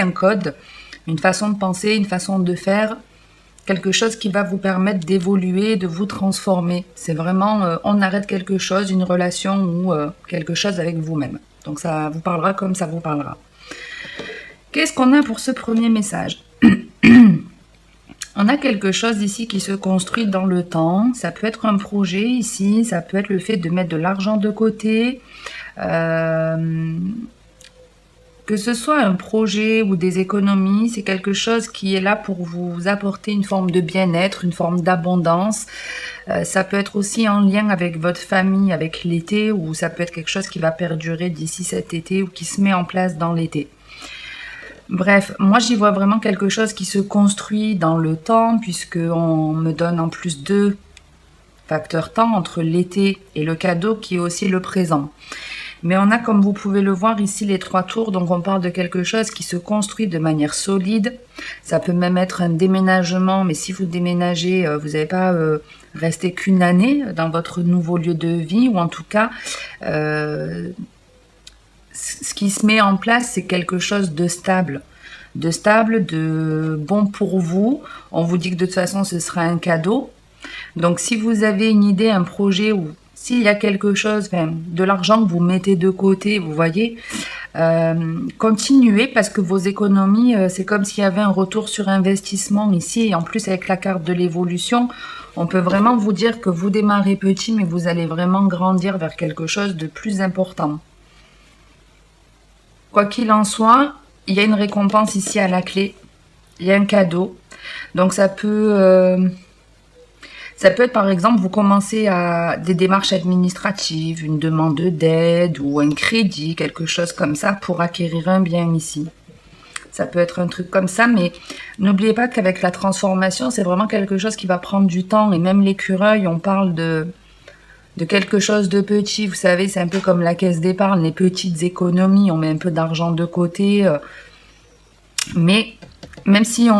un code, une façon de penser, une façon de faire, quelque chose qui va vous permettre d'évoluer, de vous transformer. C'est vraiment, on arrête quelque chose, une relation ou quelque chose avec vous-même. Donc ça vous parlera comme ça vous parlera. Qu'est-ce qu'on a pour ce premier message? On a quelque chose ici qui se construit dans le temps. Ça peut être un projet ici, ça peut être le fait de mettre de l'argent de côté. Que ce soit un projet ou des économies, c'est quelque chose qui est là pour vous apporter une forme de bien-être, une forme d'abondance. Ça peut être aussi en lien avec votre famille, avec l'été, ou ça peut être quelque chose qui va perdurer d'ici cet été ou qui se met en place dans l'été. Bref, moi j'y vois vraiment quelque chose qui se construit dans le temps, puisqu'on me donne en plus 2 facteurs temps entre l'été et le cadeau qui est aussi le présent. Mais on a, comme vous pouvez le voir ici, les 3 tours, donc on parle de quelque chose qui se construit de manière solide. Ça peut même être un déménagement, mais si vous déménagez, vous n'allez pas rester qu'une année dans votre nouveau lieu de vie, ou en tout cas... ce qui se met en place, c'est quelque chose de stable, de bon pour vous. On vous dit que de toute façon, ce sera un cadeau. Donc, si vous avez une idée, un projet, ou s'il y a quelque chose, de l'argent que vous mettez de côté, vous voyez, continuez, parce que vos économies, c'est comme s'il y avait un retour sur investissement ici. Et en plus, avec la carte de l'évolution, on peut vraiment vous dire que vous démarrez petit, mais vous allez vraiment grandir vers quelque chose de plus important. Quoi qu'il en soit, il y a une récompense ici à la clé. Il y a un cadeau. Donc ça peut être par exemple, vous commencez à des démarches administratives, une demande d'aide ou un crédit, quelque chose comme ça pour acquérir un bien ici. Ça peut être un truc comme ça, mais n'oubliez pas qu'avec la transformation, c'est vraiment quelque chose qui va prendre du temps. Et même l'écureuil, on parle de quelque chose de petit, vous savez, c'est un peu comme la caisse d'épargne, les petites économies, on met un peu d'argent de côté, mais même si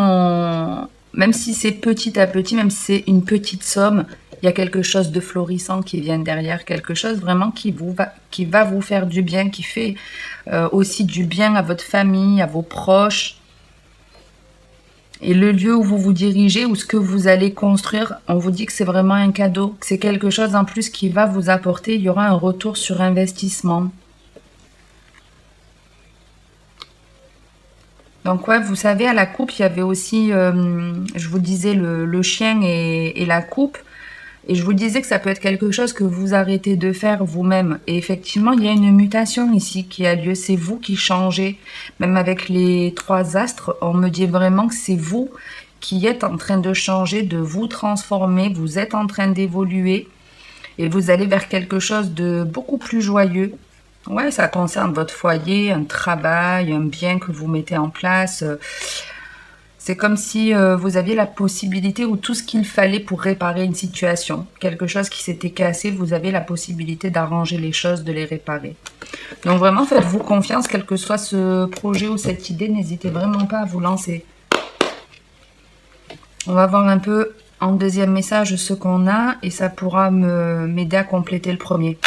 c'est petit à petit, même si c'est une petite somme, il y a quelque chose de florissant qui vient derrière, quelque chose vraiment qui va vous faire du bien, qui fait aussi du bien à votre famille, à vos proches. Et le lieu où vous vous dirigez, ou ce que vous allez construire, on vous dit que c'est vraiment un cadeau, que c'est quelque chose en plus qui va vous apporter, il y aura un retour sur investissement. Donc ouais, vous savez, à la coupe, il y avait aussi, je vous disais, le chien et la coupe. Et je vous disais que ça peut être quelque chose que vous arrêtez de faire vous-même. Et effectivement, il y a une mutation ici qui a lieu. C'est vous qui changez. Même avec les 3 astres, on me dit vraiment que c'est vous qui êtes en train de changer, de vous transformer. Vous êtes en train d'évoluer. Et vous allez vers quelque chose de beaucoup plus joyeux. Ouais, ça concerne votre foyer, un travail, un bien que vous mettez en place. C'est comme si vous aviez la possibilité, ou tout ce qu'il fallait pour réparer une situation. Quelque chose qui s'était cassé, vous avez la possibilité d'arranger les choses, de les réparer. Donc vraiment, faites-vous confiance, quel que soit ce projet ou cette idée, n'hésitez vraiment pas à vous lancer. On va voir un peu en deuxième message ce qu'on a, et ça pourra m'aider à compléter le premier.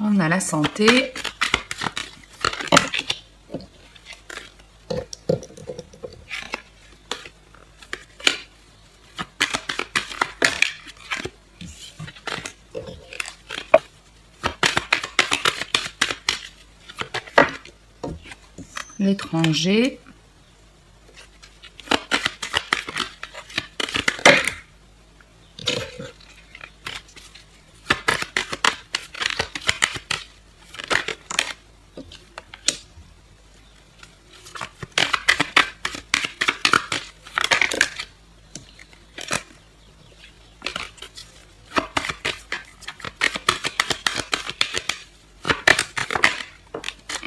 On a la santé. L'étranger.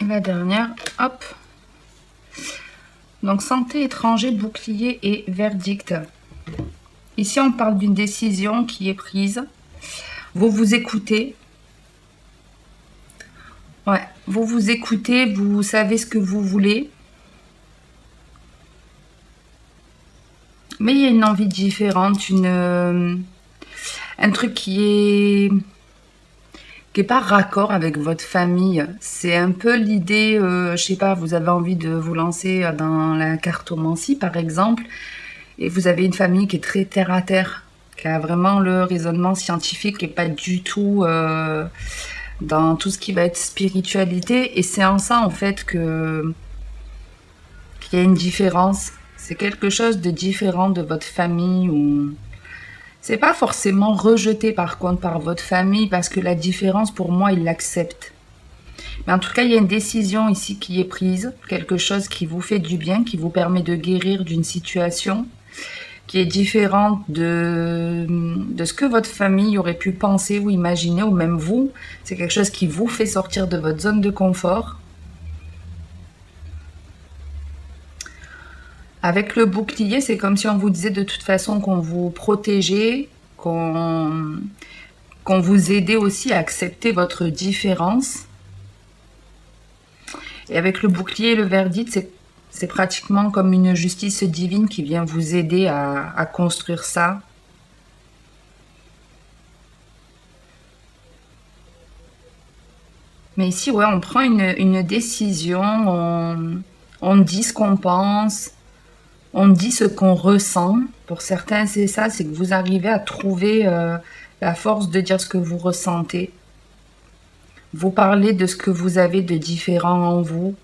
Et la dernière, hop. Donc santé, étranger, bouclier et verdict. Ici, on parle d'une décision qui est prise. Vous vous écoutez. Ouais, vous vous écoutez, vous savez ce que vous voulez. Mais il y a une envie différente, un truc qui est pas raccord avec votre famille. C'est un peu l'idée, je sais pas, vous avez envie de vous lancer dans la cartomancie par exemple, et vous avez une famille qui est très terre à terre, qui a vraiment le raisonnement scientifique et pas du tout dans tout ce qui va être spiritualité. Et c'est en ça en fait qu'il y a une différence. C'est quelque chose de différent de votre famille ou c'est pas forcément rejeté par contre par votre famille parce que la différence pour moi ils l'acceptent. Mais en tout cas il y a une décision ici qui est prise, quelque chose qui vous fait du bien, qui vous permet de guérir d'une situation qui est différente de ce que votre famille aurait pu penser ou imaginer ou même vous. C'est quelque chose qui vous fait sortir de votre zone de confort. Avec le bouclier, c'est comme si on vous disait de toute façon qu'on vous protégeait, qu'on vous aidait aussi à accepter votre différence. Et avec le bouclier et le verdict, c'est pratiquement comme une justice divine qui vient vous aider à construire ça. Mais ici, ouais, on prend une décision, on dit ce qu'on pense. On dit ce qu'on ressent. Pour certains, c'est ça, c'est que vous arrivez à trouver la force de dire ce que vous ressentez. Vous parlez de ce que vous avez de différent en vous.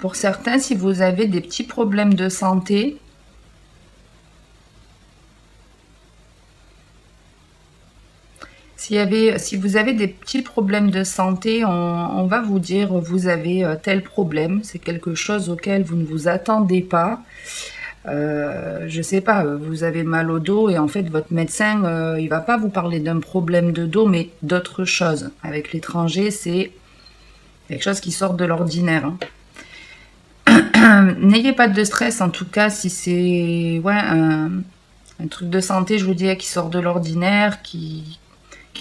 Pour certains, si vous avez des petits problèmes de santé, si vous avez des petits problèmes de santé, on va vous dire vous avez tel problème. C'est quelque chose auquel vous ne vous attendez pas. Je sais pas, vous avez mal au dos et en fait votre médecin, il va pas vous parler d'un problème de dos, mais d'autre chose. Avec l'étranger, c'est quelque chose qui sort de l'ordinaire. N'ayez pas de stress en tout cas si c'est ouais, un truc de santé, je vous dirais, qui sort de l'ordinaire, qui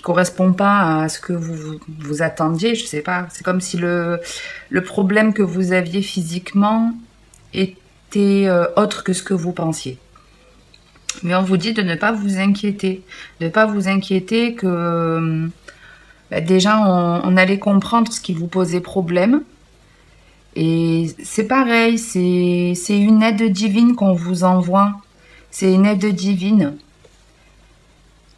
correspond pas à ce que vous attendiez, je sais pas. C'est comme si le problème que vous aviez physiquement était autre que ce que vous pensiez. Mais on vous dit de ne pas vous inquiéter. De ne pas vous inquiéter que déjà on allait comprendre ce qui vous posait problème. Et c'est pareil, c'est une aide divine qu'on vous envoie. C'est une aide divine.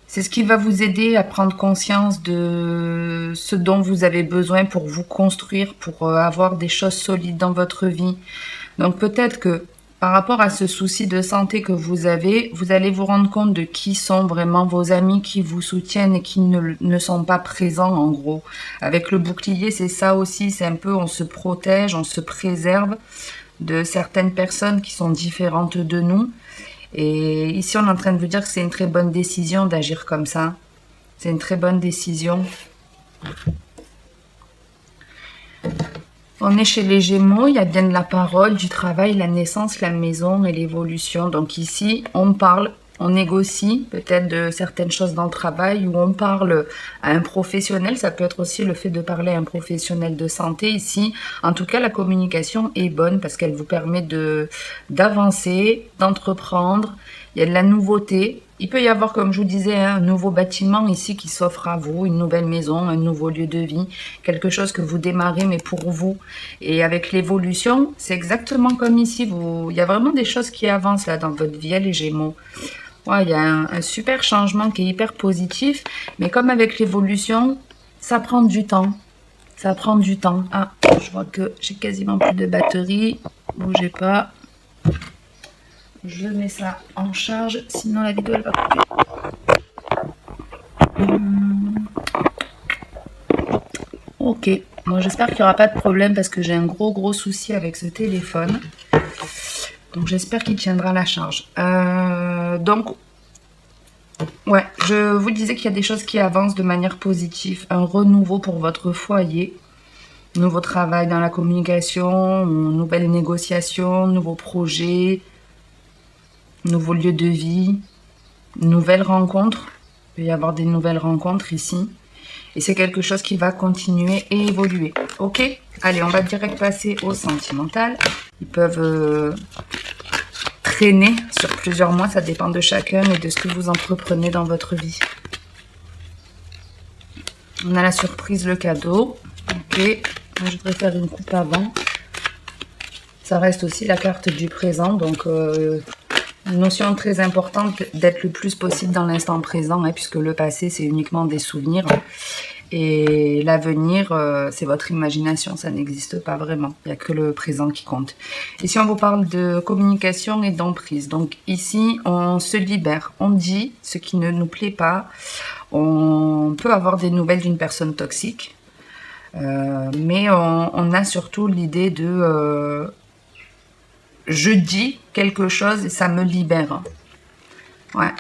C'est ce qui va vous aider à prendre conscience de ce dont vous avez besoin pour vous construire, pour avoir des choses solides dans votre vie. Donc peut-être que par rapport à ce souci de santé que vous avez, vous allez vous rendre compte de qui sont vraiment vos amis qui vous soutiennent et qui ne sont pas présents en gros. Avec le bouclier, c'est ça aussi, c'est un peu on se protège, on se préserve de certaines personnes qui sont différentes de nous. Et ici, on est en train de vous dire que c'est une très bonne décision d'agir comme ça. C'est une très bonne décision. On est chez les Gémeaux, il y a bien de la parole, du travail, la naissance, la maison et l'évolution. Donc ici, on parle, on négocie peut-être de certaines choses dans le travail ou on parle à un professionnel. Ça peut être aussi le fait de parler à un professionnel de santé ici. En tout cas, la communication est bonne parce qu'elle vous permet d'avancer, d'entreprendre. Il y a de la nouveauté. Il peut y avoir, comme je vous disais, un nouveau bâtiment ici qui s'offre à vous, une nouvelle maison, un nouveau lieu de vie, quelque chose que vous démarrez mais pour vous. Et avec l'évolution, c'est exactement comme ici. Il y a vraiment des choses qui avancent là dans votre vie, les Gémeaux. Ouais, il y a un super changement qui est hyper positif, mais comme avec l'évolution, ça prend du temps. Ça prend du temps. Ah, je vois que j'ai quasiment plus de batterie. Bougez pas. Je mets ça en charge, sinon la vidéo elle va couper. Ok, bon, j'espère qu'il n'y aura pas de problème parce que j'ai un gros souci avec ce téléphone. Donc j'espère qu'il tiendra la charge. Donc, ouais, je vous disais qu'il y a des choses qui avancent de manière positive. Un renouveau pour votre foyer. Nouveau travail dans la communication, nouvelles négociations, nouveaux projets, nouveaux lieux de vie, nouvelles rencontres. Il peut y avoir des nouvelles rencontres ici. Et c'est quelque chose qui va continuer et évoluer. Ok? Allez, on va direct passer au sentimental. Ils peuvent traîner sur plusieurs mois, ça dépend de chacun et de ce que vous entreprenez dans votre vie. On a la surprise, le cadeau. Ok, moi, je voudrais faire une coupe avant. Ça reste aussi la carte du présent, donc une notion très importante d'être le plus possible dans l'instant présent, hein, puisque le passé, c'est uniquement des souvenirs. Et l'avenir, c'est votre imagination, ça n'existe pas vraiment. Il n'y a que le présent qui compte. Ici, on vous parle de communication et d'emprise. Donc ici, on se libère. On dit ce qui ne nous plaît pas. On peut avoir des nouvelles d'une personne toxique. Mais on a surtout l'idée de... je dis quelque chose et ça me libère. Ouais.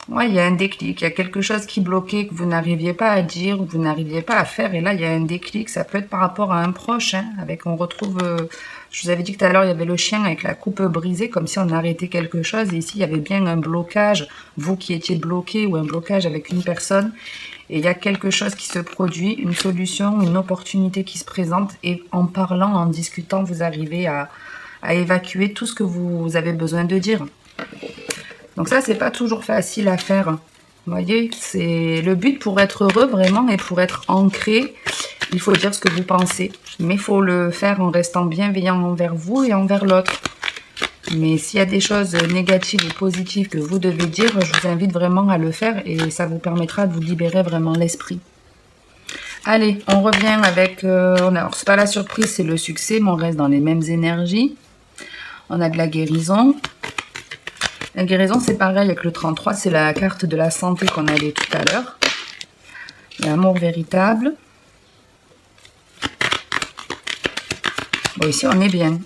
Ouais, il y a un déclic, il y a quelque chose qui bloquait, que vous n'arriviez pas à dire, que vous n'arriviez pas à faire, et là, il y a un déclic, ça peut être par rapport à un proche, hein, on retrouve, je vous avais dit tout à l'heure, il y avait le chien avec la coupe brisée, comme si on arrêtait quelque chose, et ici, il y avait bien un blocage, vous qui étiez bloqué, ou un blocage avec une personne, et il y a quelque chose qui se produit, une solution, une opportunité qui se présente, et en parlant, en discutant, vous arrivez à évacuer tout ce que vous avez besoin de dire. Donc ça, c'est pas toujours facile à faire. Vous voyez, c'est le but pour être heureux vraiment et pour être ancré. Il faut dire ce que vous pensez. Mais il faut le faire en restant bienveillant envers vous et envers l'autre. Mais s'il y a des choses négatives ou positives que vous devez dire, je vous invite vraiment à le faire et ça vous permettra de vous libérer vraiment l'esprit. Allez, on revient avec... alors, c'est pas la surprise, c'est le succès, mais on reste dans les mêmes énergies. On a de la guérison. La guérison, c'est pareil avec le 33, c'est la carte de la santé qu'on avait tout à l'heure. L'amour véritable. Bon, ici, on est bien.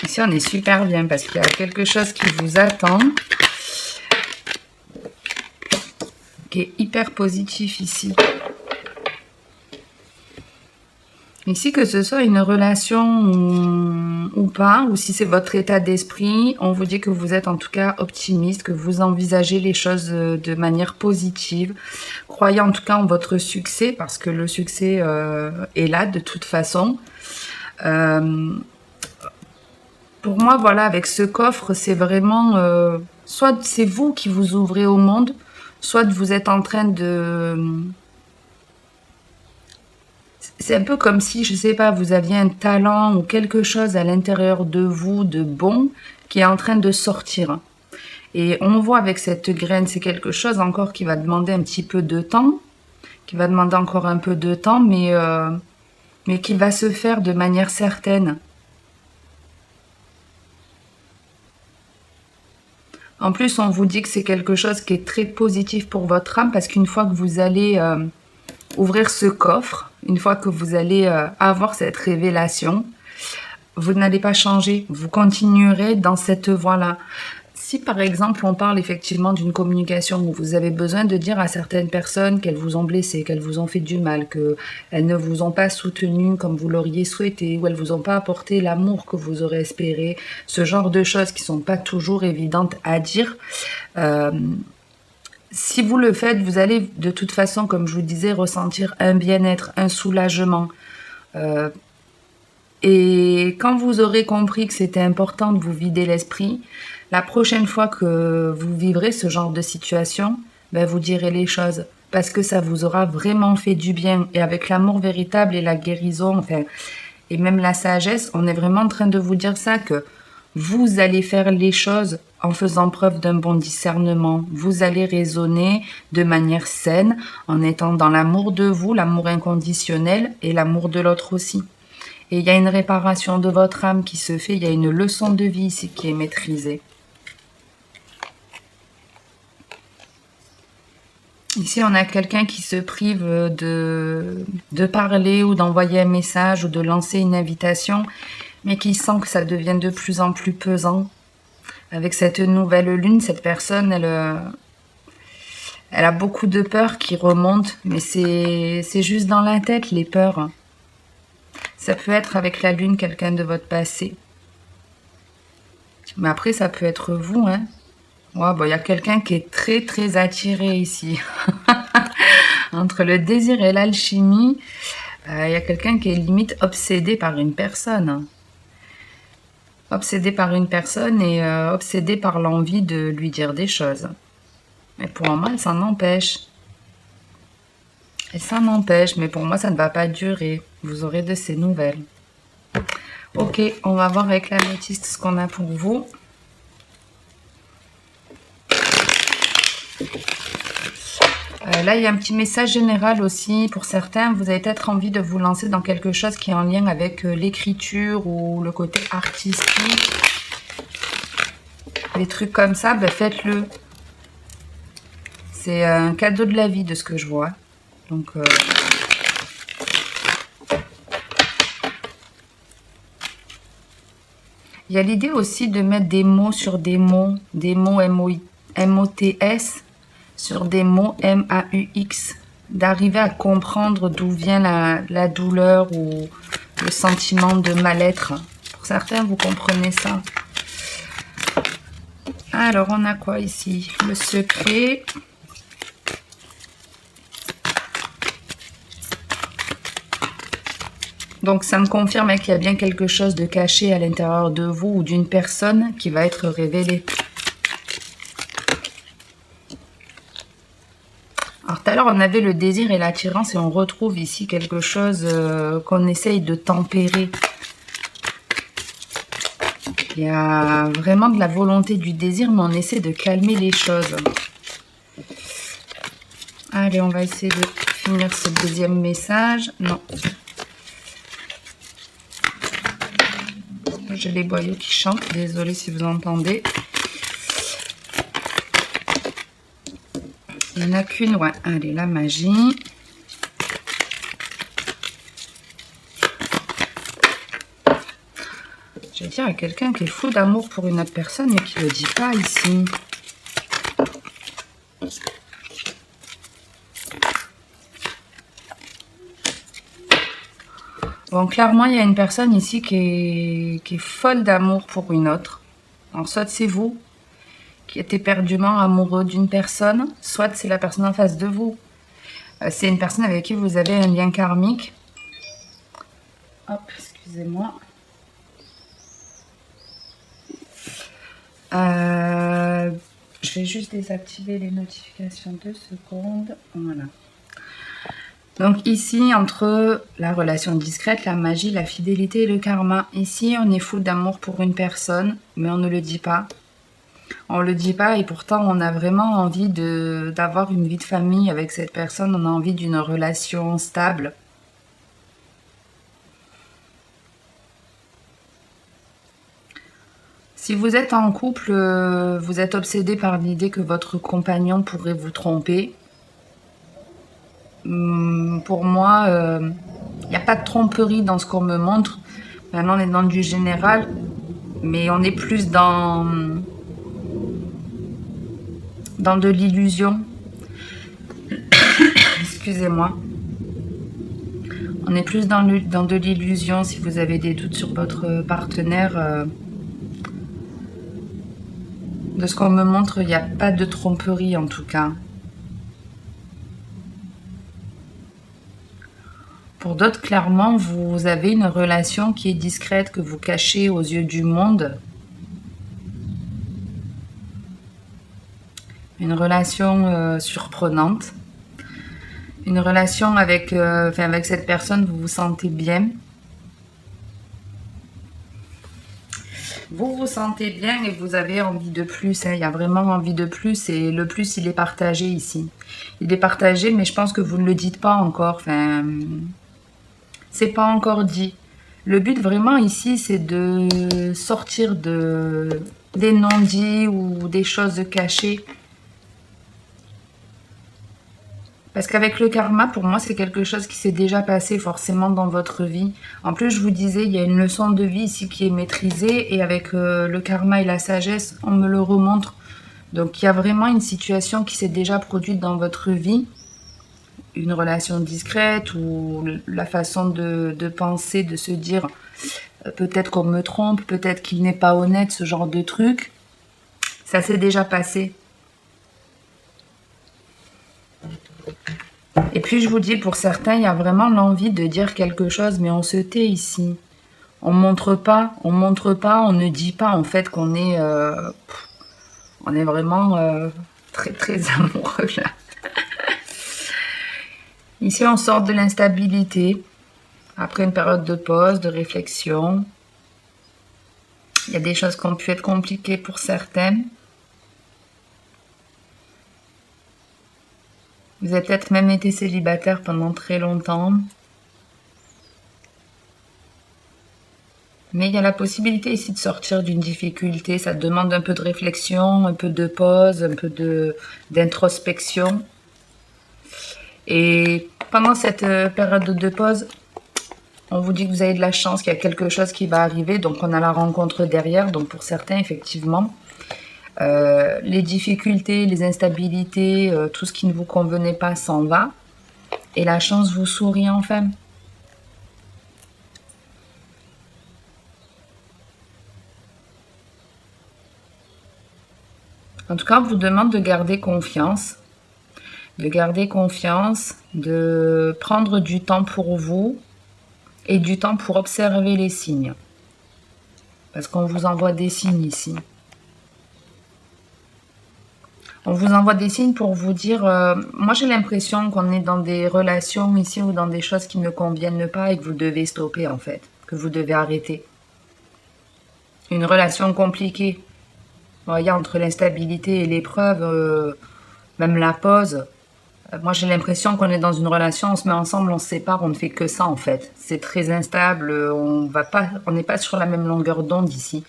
Ici, on est super bien parce qu'il y a quelque chose qui vous attend. Qui est hyper positif ici. Ici, que ce soit une relation ou pas, ou si c'est votre état d'esprit, on vous dit que vous êtes en tout cas optimiste, que vous envisagez les choses de manière positive. Croyez en tout cas en votre succès, parce que le succès est là de toute façon. Pour moi, voilà, avec ce coffre, c'est vraiment... soit c'est vous qui vous ouvrez au monde, soit vous êtes en train de... C'est un peu comme si, je sais pas, vous aviez un talent ou quelque chose à l'intérieur de vous de bon qui est en train de sortir. Et on voit avec cette graine, c'est quelque chose encore qui va demander un petit peu de temps, qui va demander encore un peu de temps, mais qui va se faire de manière certaine. En plus, on vous dit que c'est quelque chose qui est très positif pour votre âme parce qu'une fois que vous allez ouvrir ce coffre, une fois que vous allez avoir cette révélation, vous n'allez pas changer, vous continuerez dans cette voie-là. Si par exemple on parle effectivement d'une communication où vous avez besoin de dire à certaines personnes qu'elles vous ont blessé, qu'elles vous ont fait du mal, qu'elles ne vous ont pas soutenu comme vous l'auriez souhaité, ou elles vous ont pas apporté l'amour que vous aurez espéré, ce genre de choses qui sont pas toujours évidentes à dire, si vous le faites, vous allez de toute façon, comme je vous disais, ressentir un bien-être, un soulagement. Et quand vous aurez compris que c'était important de vous vider l'esprit, la prochaine fois que vous vivrez ce genre de situation, ben vous direz les choses. Parce que ça vous aura vraiment fait du bien. Et avec l'amour véritable et la guérison, enfin, et même la sagesse, on est vraiment en train de vous dire ça, que vous allez faire les choses en faisant preuve d'un bon discernement. Vous allez raisonner de manière saine, en étant dans l'amour de vous, l'amour inconditionnel et l'amour de l'autre aussi. Et il y a une réparation de votre âme qui se fait, il y a une leçon de vie ici qui est maîtrisée. Ici, on a quelqu'un qui se prive de parler ou d'envoyer un message ou de lancer une invitation, mais qui sent que ça devient de plus en plus pesant. Avec cette nouvelle lune, cette personne, elle a beaucoup de peurs qui remontent, mais c'est juste dans la tête, les peurs. Ça peut être avec la lune quelqu'un de votre passé. Mais après, ça peut être vous, hein. Ouais, bon, il y a quelqu'un qui est très très attiré ici. Entre le désir et l'alchimie, il y a quelqu'un qui est limite obsédé par une personne. Obsédé par une personne et obsédé par l'envie de lui dire des choses. Mais pour moi, elle s'en empêche. Elle s'en empêche, mais pour moi, ça ne va pas durer. Vous aurez de ces nouvelles. Ok, on va voir avec l'améthyste ce qu'on a pour vous. Là, il y a un petit message général aussi. Pour certains, vous avez peut-être envie de vous lancer dans quelque chose qui est en lien avec l'écriture ou le côté artistique. Les trucs comme ça, ben faites-le. C'est un cadeau de la vie de ce que je vois. Donc, il y a l'idée aussi de mettre des mots sur des mots M-O-T-S, sur des mots M-A-U-X, d'arriver à comprendre d'où vient la douleur ou le sentiment de mal-être. Pour certains, vous comprenez ça. Alors, on a quoi ici? Le secret. Donc, ça me confirme qu'il y a bien quelque chose de caché à l'intérieur de vous ou d'une personne qui va être révélée. Alors, tout à l'heure, on avait le désir et l'attirance et on retrouve ici quelque chose qu'on essaye de tempérer. Il y a vraiment de la volonté du désir, mais on essaie de calmer les choses. Allez, on va essayer de finir ce deuxième message. Non. J'ai les boyaux qui chantent. Désolée si vous entendez. Il n'y en a qu'une. Ouais. Allez, la magie. Je vais dire à quelqu'un qui est fou d'amour pour une autre personne mais qui ne le dit pas ici. Bon, clairement, il y a une personne ici qui est folle d'amour pour une autre. Alors, soit c'est vous qui êtes éperdument amoureux d'une personne, soit c'est la personne en face de vous. C'est une personne avec qui vous avez un lien karmique. Hop, excusez-moi. Je vais juste désactiver les notifications 2 secondes. Voilà. Donc ici, entre la relation discrète, la magie, la fidélité et le karma. Ici, on est fou d'amour pour une personne, mais on ne le dit pas. On ne le dit pas et pourtant, on a vraiment envie d'avoir une vie de famille avec cette personne. On a envie d'une relation stable. Si vous êtes en couple, vous êtes obsédé par l'idée que votre compagnon pourrait vous tromper. Pour moi, il n'y a pas de tromperie dans ce qu'on me montre. Maintenant, on est dans du général, mais on est plus dans de l'illusion. Excusez-moi. On est plus dans de l'illusion. Si vous avez des doutes sur votre partenaire, de ce qu'on me montre, il n'y a pas de tromperie en tout cas. Pour d'autres, clairement, vous avez une relation qui est discrète, que vous cachez aux yeux du monde. Une relation surprenante. Une relation avec cette personne, vous vous sentez bien. Vous vous sentez bien et vous avez envie de plus. Hein. Il y a vraiment envie de plus et le plus, il est partagé ici. Il est partagé, mais je pense que vous ne le dites pas encore. Enfin, c'est pas encore dit. Le but vraiment ici, c'est de sortir des non-dits ou des choses cachées. Parce qu'avec le karma, pour moi, c'est quelque chose qui s'est déjà passé forcément dans votre vie. En plus, je vous disais, il y a une leçon de vie ici qui est maîtrisée. Et avec le karma et la sagesse, on me le remontre. Donc, il y a vraiment une situation qui s'est déjà produite dans votre vie. Une relation discrète ou la façon de penser, de se dire peut-être qu'on me trompe, peut-être qu'il n'est pas honnête, ce genre de truc. Ça s'est déjà passé. Et puis je vous dis, pour certains, il y a vraiment l'envie de dire quelque chose, mais on se tait ici. On montre pas, on ne dit pas en fait qu'on est, on est vraiment très très amoureux là. Ici, on sort de l'instabilité après une période de pause, de réflexion. Il y a des choses qui ont pu être compliquées pour certaines. Vous avez peut-être même été célibataire pendant très longtemps. Mais il y a la possibilité ici de sortir d'une difficulté. Ça demande un peu de réflexion, un peu de pause, un peu d'introspection. Et pendant cette période de pause, on vous dit que vous avez de la chance, qu'il y a quelque chose qui va arriver. Donc on a la rencontre derrière. Donc pour certains, effectivement, les difficultés, les instabilités, tout ce qui ne vous convenait pas s'en va. Et la chance vous sourit enfin. En tout cas, on vous demande de garder confiance. De prendre du temps pour vous et du temps pour observer les signes. Parce qu'on vous envoie des signes ici. On vous envoie des signes pour vous dire, moi j'ai l'impression qu'on est dans des relations ici ou dans des choses qui ne conviennent pas et que vous devez stopper en fait, que vous devez arrêter. Une relation compliquée. Vous voyez, entre l'instabilité et l'épreuve, même la pause. Moi j'ai l'impression qu'on est dans une relation, on se met ensemble, on se sépare, on ne fait que ça en fait. C'est très instable, on n'est pas sur la même longueur d'onde ici.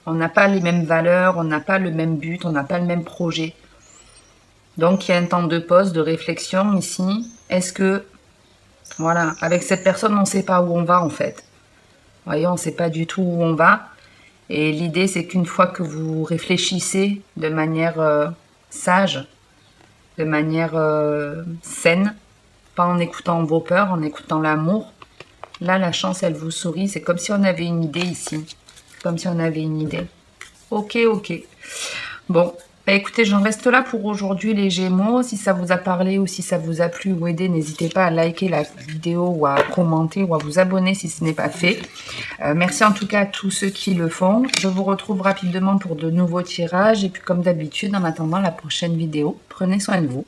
On n'a pas les mêmes valeurs, on n'a pas le même but, on n'a pas le même projet. Donc, il y a un temps de pause, de réflexion ici. Est-ce que, voilà, avec cette personne, on ne sait pas où on va en fait. Vous voyez, on ne sait pas du tout où on va. Et l'idée, c'est qu'une fois que vous réfléchissez de manière sage, de manière saine, pas en écoutant vos peurs, en écoutant l'amour, là, la chance, elle vous sourit. C'est comme si on avait une idée ici. Comme si on avait une idée. Ok, ok. Bon. Bah écoutez, j'en reste là pour aujourd'hui les Gémeaux. Si ça vous a parlé ou si ça vous a plu ou aidé, n'hésitez pas à liker la vidéo ou à commenter ou à vous abonner si ce n'est pas fait. Merci en tout cas à tous ceux qui le font. Je vous retrouve rapidement pour de nouveaux tirages. Et puis comme d'habitude, en attendant la prochaine vidéo, prenez soin de vous.